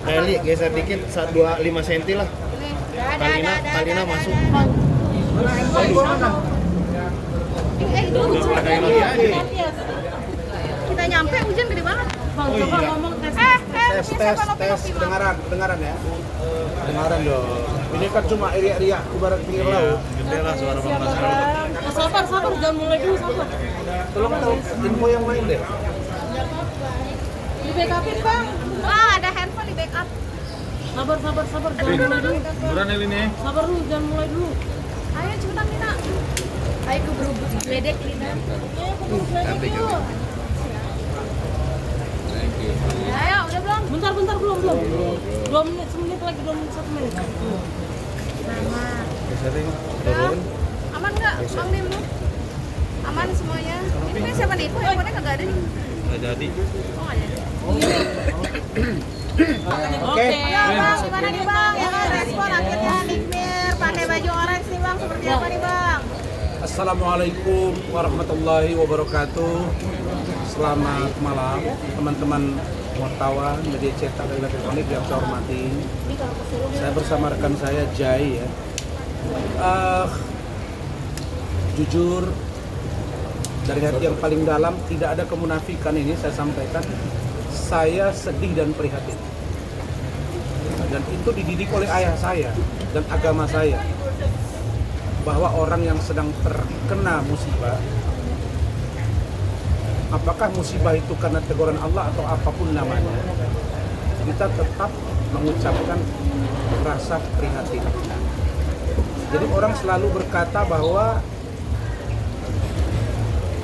Eli geser dikit 5 cm lah. Kalina masuk. Udah ada yang lagi aja. Kita nyampe hujan gede banget. Bang, Oh, coba iya. ngomong tes. Tes dengaran ya. Dengaran dong. Ini kan cuma iriak-iriak ibarat pinggir laut. Gede lah suara Bang Nasrul. Sabar, jangan mulai dulu, sabar. Tolong info yang lain deh. Di backupin, Bang. Bang, ada handphone di backup. Sabar, jangan mulai dulu. Beneran Eli nih. Sabar dulu, jangan mulai dulu. Ayo cepetan, Lina. Ayo ke berubah gledek, Lina. Ayo ke berubah gledek yuk. Ayo, udah belum? Bentar, belum. 2 menit, semenit lagi, 2 menit, 1 menit. Nama. Geserin. Udah. Aman nggak, Bang Dim? Aman semuanya? Ini siapa nih? Kok handphonenya kagak ada nih? Nggak jadi. Oh, nggak ada. Oke. Ya Bang, gimana nih Bang? Ya kan respon akhirnya Nikmir pakai baju orange nih Bang, seperti apa nih Bang? Assalamualaikum warahmatullahi wabarakatuh. Selamat malam teman-teman wartawan media cetak dan elektronik yang saya hormati. Saya bersama rekan saya Jai ya. Jujur dari hati yang paling dalam, tidak ada kemunafikan ini saya sampaikan. Saya sedih dan prihatin. Dan itu dididik oleh ayah saya dan agama saya. Bahwa orang yang sedang terkena musibah, apakah musibah itu karena teguran Allah atau apapun namanya, kita tetap mengucapkan rasa prihatin. Jadi orang selalu berkata bahwa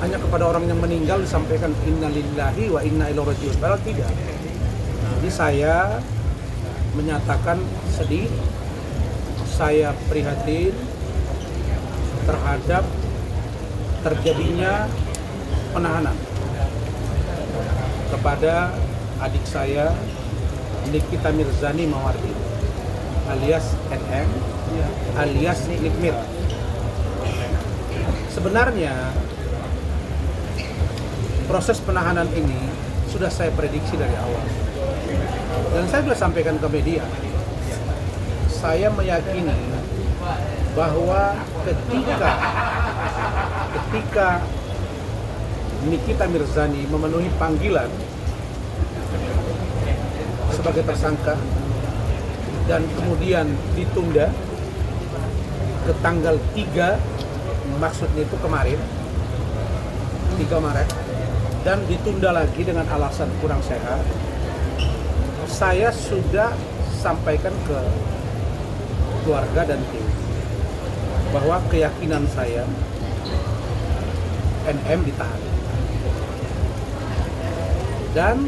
hanya kepada orang yang meninggal disampaikan innalillahi wa inna ilaihi raji'un. Padahal tidak. Jadi saya menyatakan sedih, saya prihatin terhadap terjadinya penahanan kepada adik saya Nikita Mirzani Mawardi alias NM alias Nikmir. Sebenarnya proses penahanan ini sudah saya prediksi dari awal dan saya sudah sampaikan ke media. Saya meyakini bahwa ketika Nikita Mirzani memenuhi panggilan sebagai tersangka dan kemudian ditunda ke tanggal 3, maksudnya itu kemarin 3 Maret, dan ditunda lagi dengan alasan kurang sehat, saya sudah sampaikan ke keluarga dan tim bahwa keyakinan saya NM ditahan dan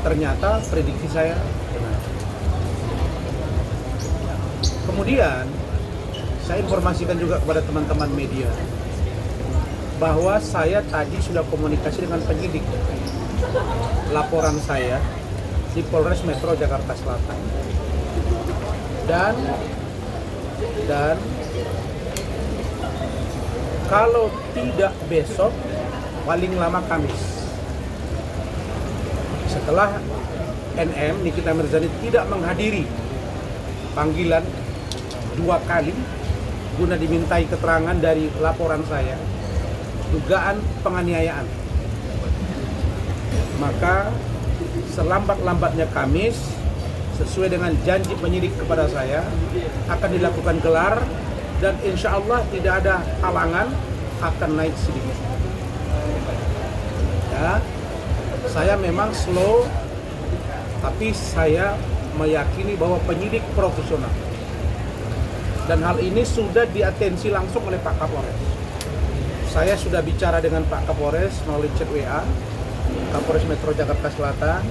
ternyata prediksi saya benar. Kemudian saya informasikan juga kepada teman-teman media bahwa saya tadi sudah komunikasi dengan penyidik. Laporan saya di Polres Metro Jakarta Selatan dan kalau tidak besok paling lama Kamis, setelah NM Nikita Mirzani tidak menghadiri panggilan 2 kali guna dimintai keterangan dari laporan saya dugaan penganiayaan, maka selambat-lambatnya Kamis sesuai dengan janji penyidik kepada saya akan dilakukan gelar dan insya Allah tidak ada halangan akan naik sedikit. Ya, saya memang slow, tapi saya meyakini bahwa penyidik profesional dan hal ini sudah diatensi langsung oleh Pak Kapolres. Saya sudah bicara dengan Pak Kapolres melalui chat WA, Kapolres Metro Jakarta Selatan,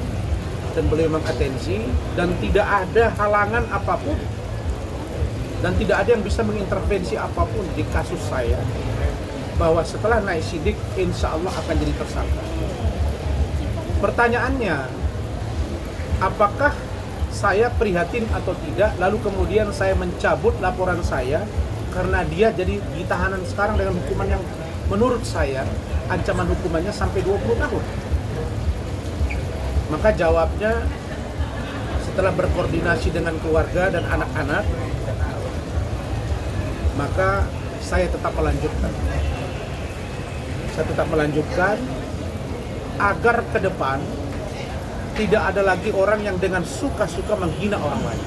dan beliau mengatensi dan tidak ada halangan apapun dan tidak ada yang bisa mengintervensi apapun di kasus saya, bahwa setelah naik sidik insya Allah akan jadi tersangka. Pertanyaannya, apakah saya prihatin atau tidak, lalu kemudian saya mencabut laporan saya karena dia jadi ditahanan sekarang dengan hukuman yang menurut saya ancaman hukumannya sampai 20 tahun. Maka jawabnya, setelah berkoordinasi dengan keluarga dan anak-anak, maka saya tetap melanjutkan. Saya tetap melanjutkan agar ke depan tidak ada lagi orang yang dengan suka-suka menghina orang lain.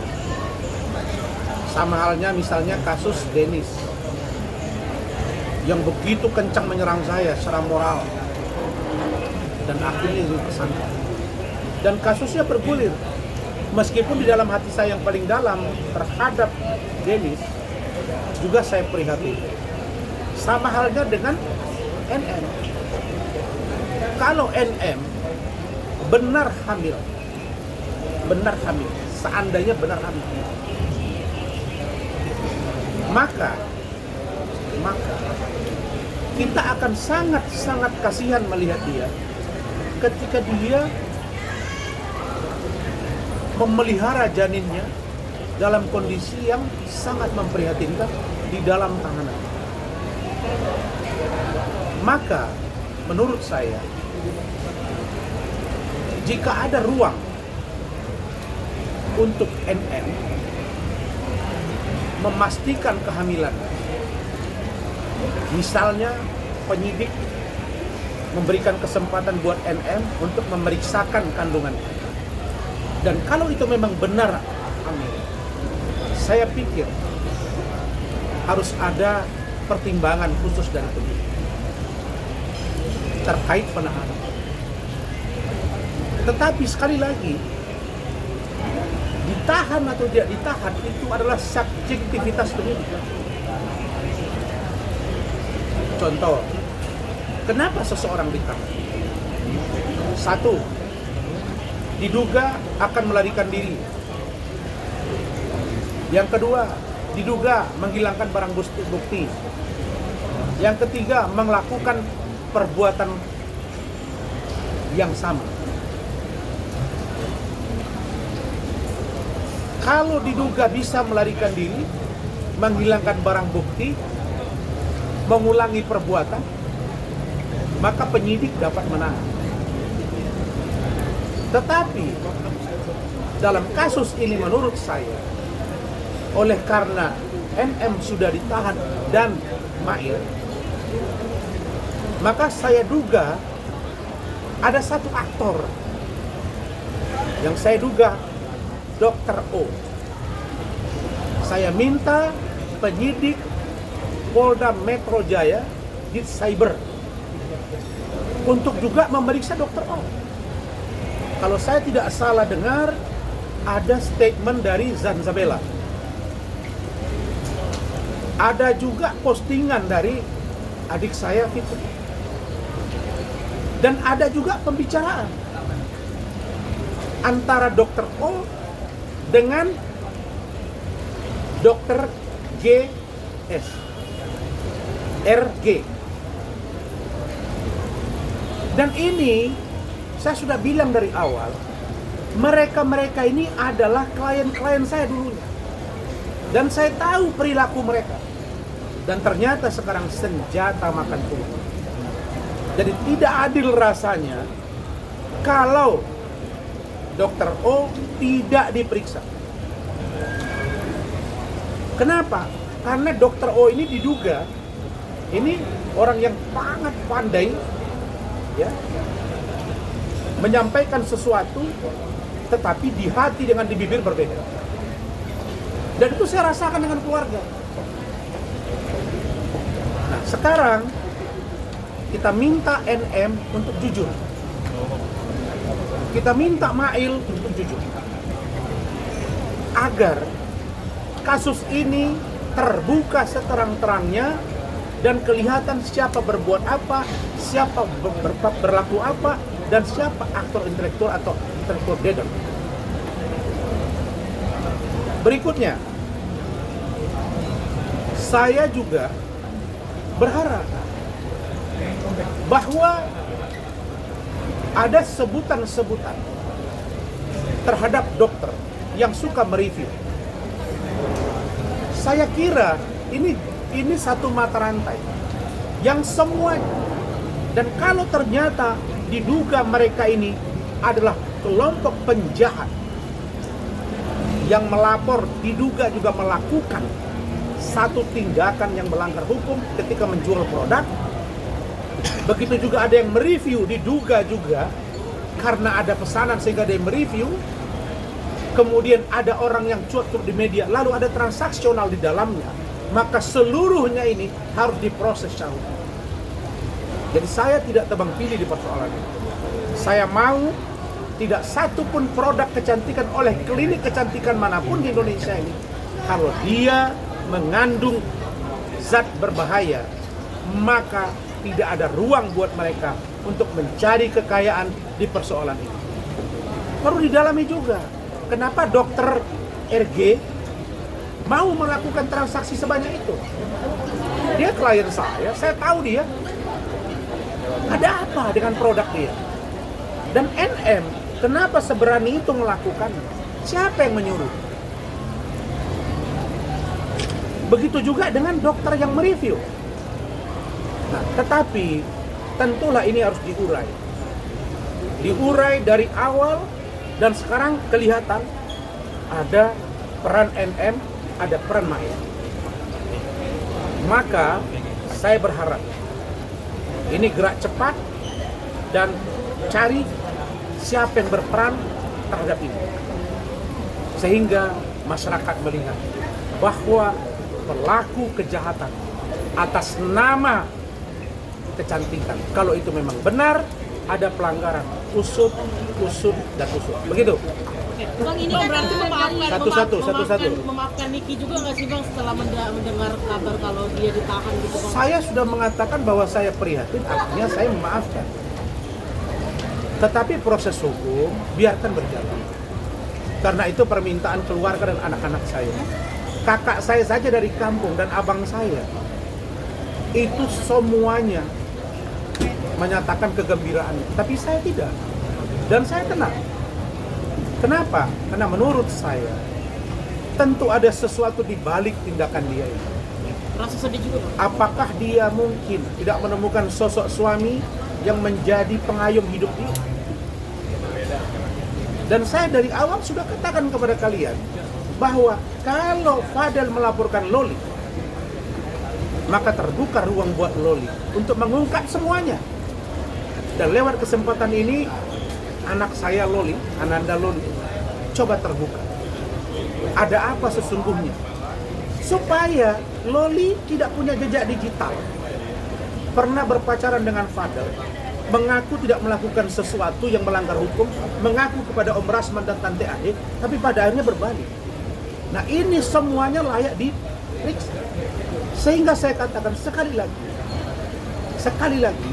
Sama halnya misalnya kasus Dennis yang begitu kencang menyerang saya secara moral dan akhirnya jadi tersangka. Dan kasusnya bergulir. Meskipun di dalam hati saya yang paling dalam terhadap Dennis juga saya prihatin. Sama halnya dengan NM. Kalau NM benar hamil, seandainya benar hamil, maka kita akan sangat kasihan melihat dia ketika dia memelihara janinnya dalam kondisi yang sangat memprihatinkan di dalam tahanan. Maka menurut saya, jika ada ruang untuk NM memastikan kehamilan, misalnya penyidik memberikan kesempatan buat NM untuk memeriksakan kandungan. Dan kalau itu memang benar hamil, saya pikir harus ada pertimbangan khusus dari penyidik terkait penahanan. Tetapi sekali lagi, ditahan atau tidak ditahan itu adalah subjektivitas penyidik. Contoh, kenapa seseorang ditahan? Satu, diduga akan melarikan diri. Yang kedua, diduga menghilangkan barang bukti. Yang ketiga, melakukan perbuatan yang sama. Kalau diduga bisa melarikan diri, menghilangkan barang bukti, mengulangi perbuatan, maka penyidik dapat menahan. Tetapi dalam kasus ini menurut saya, oleh karena NM sudah ditahan dan Mail, maka saya duga ada satu aktor yang saya duga Dr. O. Saya minta penyidik Polda Metro Jaya di Cyber untuk juga memeriksa Dr. O. Kalau saya tidak salah dengar, ada statement dari Zanzabella. Ada juga postingan dari adik saya Fitri. Dan ada juga pembicaraan antara Dr. O dengan Dr. GS RG. Dan ini saya sudah bilang dari awal, mereka ini adalah klien-klien saya dulunya. Dan saya tahu perilaku mereka. Dan ternyata sekarang senjata makan tulang. Jadi tidak adil rasanya kalau Dr. O tidak diperiksa. Kenapa? Karena Dr. O ini diduga ini orang yang sangat pandai, ya, menyampaikan sesuatu, tetapi di hati dengan di bibir berbeda. Dan itu saya rasakan dengan keluarga. Nah, sekarang kita minta NM untuk jujur. Kita minta Mail untuk jujur. Agar kasus ini terbuka seterang-terangnya dan kelihatan siapa berbuat apa, siapa berlaku apa, dan siapa aktor intelektual atau intelektual dader. Berikutnya, saya juga berharap bahwa ada sebutan-sebutan terhadap dokter yang suka mereview. Saya kira ini satu mata rantai yang semuanya, dan kalau ternyata diduga mereka ini adalah kelompok penjahat yang melapor diduga juga melakukan satu tindakan yang melanggar hukum ketika menjual produk. Begitu juga ada yang mereview, diduga juga karena ada pesanan sehingga dia mereview. Kemudian ada orang yang cuat di media, lalu ada transaksional di dalamnya. Maka seluruhnya ini harus diproses secara hukum. Jadi saya tidak tebang pilih di persoalan ini. Saya mau tidak satu pun produk kecantikan oleh klinik kecantikan manapun di Indonesia ini, kalau dia mengandung zat berbahaya, maka tidak ada ruang buat mereka untuk mencari kekayaan di persoalan ini. Perlu didalami juga, kenapa dokter RG mau melakukan transaksi sebanyak itu? Dia klien saya tahu dia. Ada apa dengan produk dia? Dan NM, kenapa seberani itu melakukannya? Siapa yang menyuruh? Begitu juga dengan dokter yang mereview. Nah, tetapi tentulah ini harus diurai. Diurai dari awal, dan sekarang kelihatan ada peran NM, ada peran Maya. Maka saya berharap ini gerak cepat dan cari siapa yang berperan terhadap ini, sehingga masyarakat melihat bahwa pelaku kejahatan atas nama kecantikan, kalau itu memang benar ada pelanggaran, usut dan usut. Begitu. Bang, ini kan berarti Satu-satu. Niki juga nggak sih Bang setelah mendengar kabar kalau dia ditahan gitu Bang? Saya sudah mengatakan bahwa saya prihatin, artinya saya memaafkan. Tetapi proses hukum biarkan berjalan. Karena itu permintaan keluarga dan anak-anak saya. Kakak saya saja dari kampung dan abang saya, itu semuanya menyatakan kegembiraan. Tapi saya tidak. Dan saya tenang. Kenapa? Karena menurut saya tentu ada sesuatu di balik tindakan dia ini. Rasa sedih juga Bang. Apakah dia mungkin tidak menemukan sosok suami yang menjadi pengayom hidup dia? Dan saya dari awal sudah katakan kepada kalian bahwa kalau Fadel melaporkan Loli, maka terbuka ruang buat Loli untuk mengungkap semuanya. Dan lewat kesempatan ini, anak saya Loli, Ananda Loli, coba terbuka. Ada apa sesungguhnya? Supaya Loli tidak punya jejak digital. Pernah berpacaran dengan Fadel, mengaku tidak melakukan sesuatu yang melanggar hukum, mengaku kepada Om Rasman dan Tante Ade, tapi pada akhirnya berbalik. Nah, ini semuanya layak diperiksa. Sehingga saya katakan sekali lagi,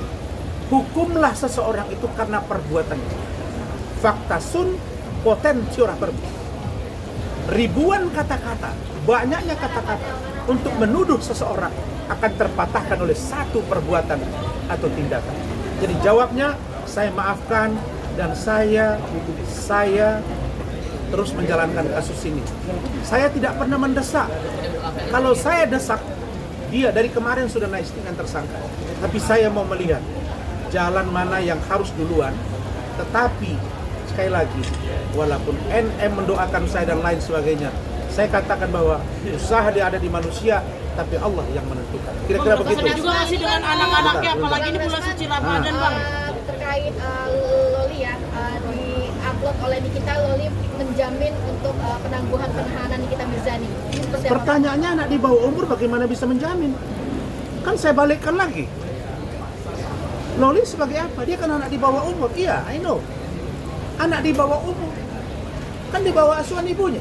hukumlah seseorang itu karena perbuatannya. Fakta sun potentiora perbu. Ribuan kata-kata, banyaknya kata-kata untuk menuduh seseorang akan terpatahkan oleh satu perbuatan atau tindakan. Jadi jawabnya, saya maafkan dan saya terus menjalankan kasus ini. Saya tidak pernah mendesak. Kalau saya desak, dia dari kemarin sudah naik dengan tersangka. Tapi saya mau melihat jalan mana yang harus duluan. Tetapi sekali lagi, walaupun NM mendoakan saya dan lain sebagainya, saya katakan bahwa usaha dia ada di manusia, tapi Allah yang menentukan. Kira-kira begitu. Juga masih dengan anak-anaknya, apalagi ini bulan suci Ramadan Bang. Terkait Loli ya, di-upload oleh Nikita, Loli menjamin untuk penangguhan penahanan Nikita Mirzani. Ini seperti apa? Pertanyaannya, anak di bawah umur bagaimana bisa menjamin? Kan saya balikkan lagi. Loli sebagai apa? Dia kan anak di bawah umur. Iya, I know. Anak di bawah umur. Kan di bawah asuhan ibunya.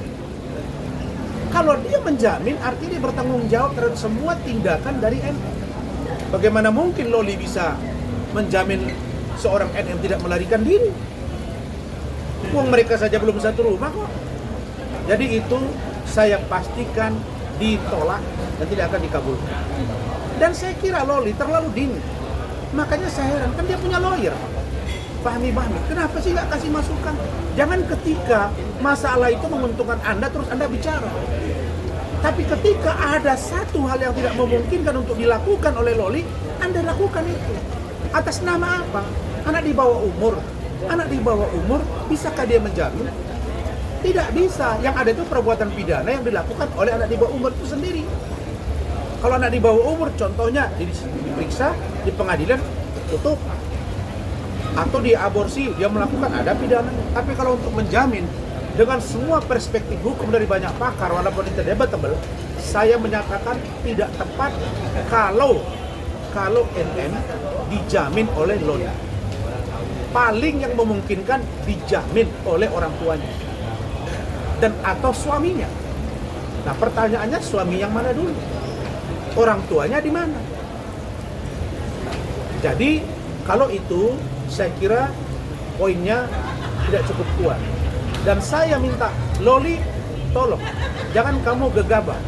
Kalau dia menjamin, artinya dia bertanggung jawab terhadap semua tindakan dari NM. Bagaimana mungkin Loli bisa menjamin seorang NM tidak melarikan diri? Uang mereka saja belum satu rumah kok. Jadi itu saya pastikan ditolak dan tidak akan dikabulkan. Dan saya kira Loli terlalu dini. Makanya saya heran, kan dia punya lawyer. Fahmi, kenapa sih nggak kasih masukan? Jangan ketika masalah itu menguntungkan Anda terus Anda bicara. Tapi ketika ada satu hal yang tidak memungkinkan untuk dilakukan oleh Loli, Anda lakukan itu. Atas nama apa? Anak di bawah umur. Anak di bawah umur, bisakah dia menjamin? Tidak bisa. Yang ada itu perbuatan pidana yang dilakukan oleh anak di bawah umur itu sendiri. Kalau anak di bawah umur, contohnya diperiksa di pengadilan, tutup. Atau di aborsi, dia melakukan, ada pidana. Tapi kalau untuk menjamin, dengan semua perspektif hukum dari banyak pakar, walaupun itu debatable, saya menyatakan tidak tepat kalau NN dijamin oleh lawyer. Paling yang memungkinkan dijamin oleh orang tuanya dan atau suaminya. Nah, pertanyaannya suami yang mana dulu? Orang tuanya di mana? Jadi kalau itu saya kira poinnya tidak cukup kuat. Dan saya minta, Loli, tolong, jangan kamu gegabah.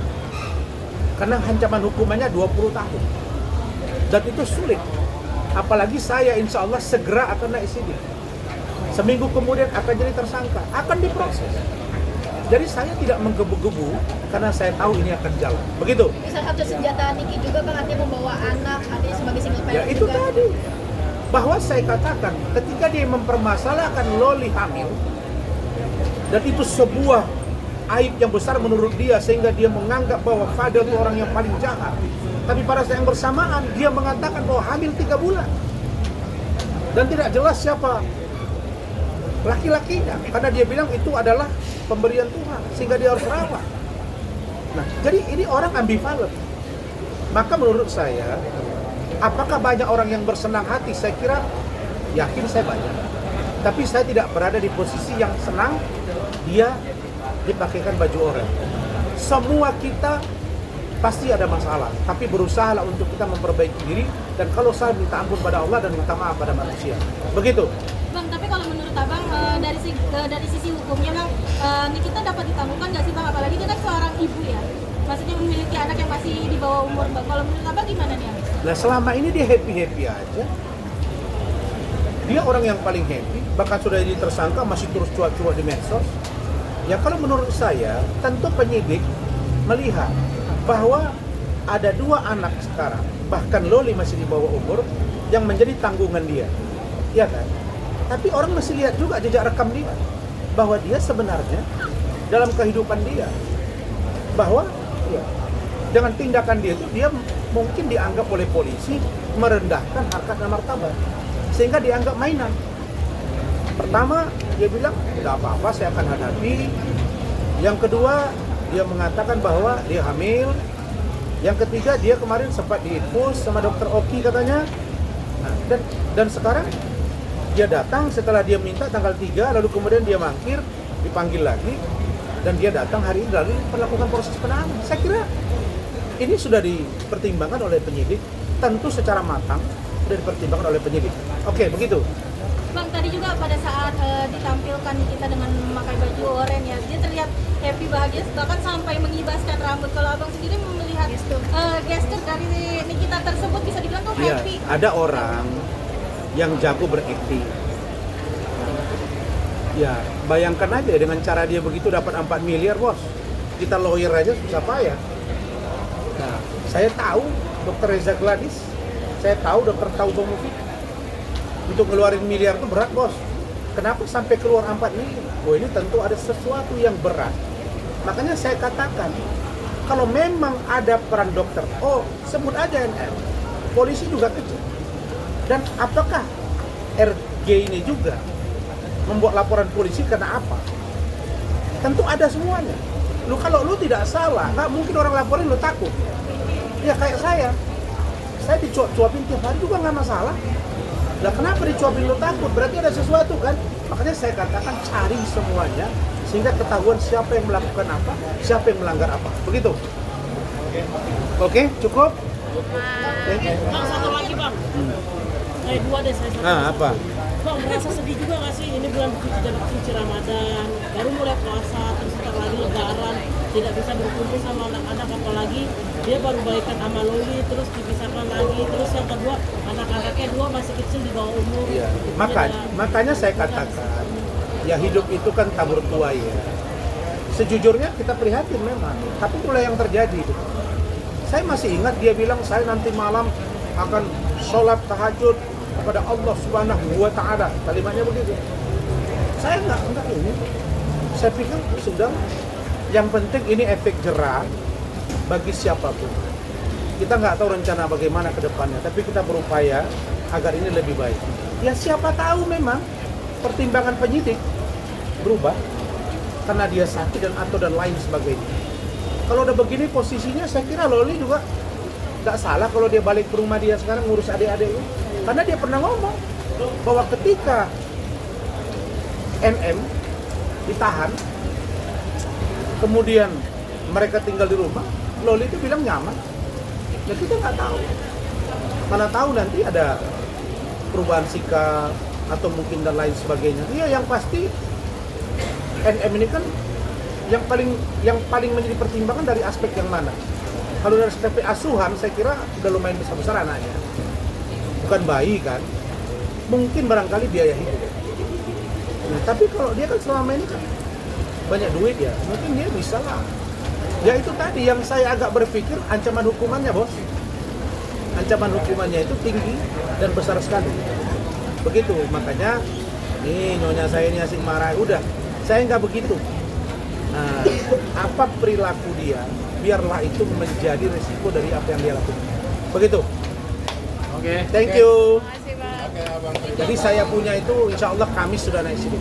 Karena ancaman hukumannya 20 tahun. Dan itu sulit. Apalagi saya insya Allah segera akan naik sidik. Seminggu kemudian akan jadi tersangka, akan diproses. Jadi saya tidak menggebu-gebu karena saya tahu ini akan jalan. Begitu. Salah satu senjata Niki juga Bang, artinya membawa anak, artinya sebagai single parent Ya itu juga. tadi. Bahwa saya katakan ketika dia mempermasalahkan Loli hamil, dan itu sebuah aib yang besar menurut dia sehingga dia menganggap bahwa Fadel itu orang yang paling jahat. Tapi pada saat yang bersamaan dia mengatakan bahwa hamil 3 bulan. Dan tidak jelas siapa laki-lakinya karena dia bilang itu adalah pemberian Tuhan sehingga dia harus rawat. Nah, jadi ini orang ambivalen. Maka menurut saya, apakah banyak orang yang bersenang hati? Saya kira, yakin saya banyak. Tapi saya tidak berada di posisi yang senang dia dipakaikan baju oranye. Semua kita pasti ada masalah, tapi berusahalah untuk kita memperbaiki diri, dan kalau salah minta ampun pada Allah dan minta maaf pada manusia. Begitu. Bang, tapi kalau menurut Abang dari sisi hukumnya Bang, Nikita dapat ditangguhkan nggak sih Bang? Apalagi dia kan seorang ibu ya, maksudnya memiliki anak yang masih di bawah umur Bang. Kalau menurut Abang gimana nih? Nah, selama ini dia happy-happy aja. Dia orang yang paling happy, bahkan sudah jadi tersangka masih terus cuak-cuak di medsos. Ya kalau menurut saya, tentu penyidik melihat bahwa ada 2 anak sekarang, bahkan Loli masih di bawah umur, yang menjadi tanggungan dia. Ya kan? Tapi orang masih lihat juga jejak rekam dia, bahwa dia sebenarnya dalam kehidupan dia, bahwa ya, dengan tindakan dia itu, dia mungkin dianggap oleh polisi merendahkan harkat dan martabat, sehingga dianggap mainan. Pertama, dia bilang, tidak apa-apa, saya akan hadapi. Yang kedua, dia mengatakan bahwa dia hamil. Yang ketiga, dia kemarin sempat diinfus sama dokter Oki katanya. Nah, dan sekarang dia datang setelah dia minta tanggal 3, lalu kemudian dia mangkir, dipanggil lagi, dan dia datang hari ini lalu melakukan proses penahanan. Saya kira ini sudah dipertimbangkan oleh penyidik, tentu secara matang sudah dipertimbangkan oleh penyidik. Oke, begitu. Bang, tadi juga pada saat ditampilkan kita dengan memakai baju oranye ya, dia terlihat happy, bahagia, bahkan sampai mengibaskan rambut. Kalau Abang sendiri melihat gestur dari Nikita tersebut, bisa dibilang kok Iya, happy? ada orang yang jago berakting. Ya, bayangkan aja dengan cara dia begitu dapat 4 miliar, bos. Kita lawyer aja susah payah. Nah, saya tahu Dr. Reza Gladys, saya tahu Dr. Taubo Mufid. Untuk ngeluarin miliar itu berat, bos. Kenapa sampai keluar 4 miliar? Oh, ini tentu ada sesuatu yang berat. Makanya saya katakan, kalau memang ada peran dokter, oh sebut aja NN. Polisi juga kecil. Dan apakah RG ini juga membuat laporan polisi karena apa? Tentu ada semuanya. Kalau lu tidak salah, nggak mungkin orang laporin lu takut. Ya kayak saya dicuap-cuapin tiap hari juga nggak masalah. Lah kenapa dicuapin lu takut? Berarti ada sesuatu kan? Makanya saya katakan cari semuanya sehingga ketahuan siapa yang melakukan apa, siapa yang melanggar apa. Begitu. Oke, cukup? Bang, satu lagi Bang. Dua deh saya satu. Nah, apa? Bang, merasa sedih juga nggak sih? Ini bulan suci Ramadan, baru mulai puasa, terus ntar lagi Lebaran, tidak bisa berkumpul sama anak-anak, apalagi dia baru baikan sama Loli, terus dipisahkan lagi, terus yang kedua anak-anaknya 2 masih kecil di bawah umur. Iya. Makanya saya katakan, ya hidup itu kan tabur tuai ya. Sejujurnya kita prihatin memang, tapi itulah yang terjadi. Saya masih ingat dia bilang saya nanti malam akan sholat tahajud kepada Allah Subhanahu wa Ta'ala. Kalimatnya begitu. Saya enggak ini. Saya pikir sudah, yang penting ini efek jerah bagi siapapun. Kita nggak tahu rencana bagaimana ke depannya, tapi kita berupaya agar ini lebih baik. Ya siapa tahu memang pertimbangan penyidik berubah karena dia sakit dan lain sebagainya. Kalau udah begini posisinya, saya kira Loli juga nggak salah kalau dia balik ke rumah dia sekarang ngurus adik-adiknya. Karena dia pernah ngomong bahwa ketika NM ditahan, kemudian mereka tinggal di rumah, Loli itu bilang nyaman. Ya kita nggak tahu. Mana tahu nanti ada perubahan sikap atau mungkin dan lain sebagainya. Iya, yang pasti NM ini kan yang paling menjadi pertimbangan dari aspek yang mana? Kalau dari aspek asuhan, saya kira udah lumayan besar anaknya. Bukan bayi kan? Mungkin barangkali biaya hidup. Nah, tapi kalau dia kan selama ini kan banyak duit ya, mungkin dia bisa lah. Ya itu tadi yang saya agak berpikir ancaman hukumannya, Bos. Ancaman hukumannya itu tinggi dan besar sekali. Begitu, makanya nih nyonya saya ini asik marah. Udah, saya nggak begitu. Nah, apa perilaku dia, biarlah itu menjadi resiko dari apa yang dia lakukan. Begitu. Oke. Thank you. Terima kasih, Bang. Jadi saya punya itu insya Allah Kamis sudah naik sini.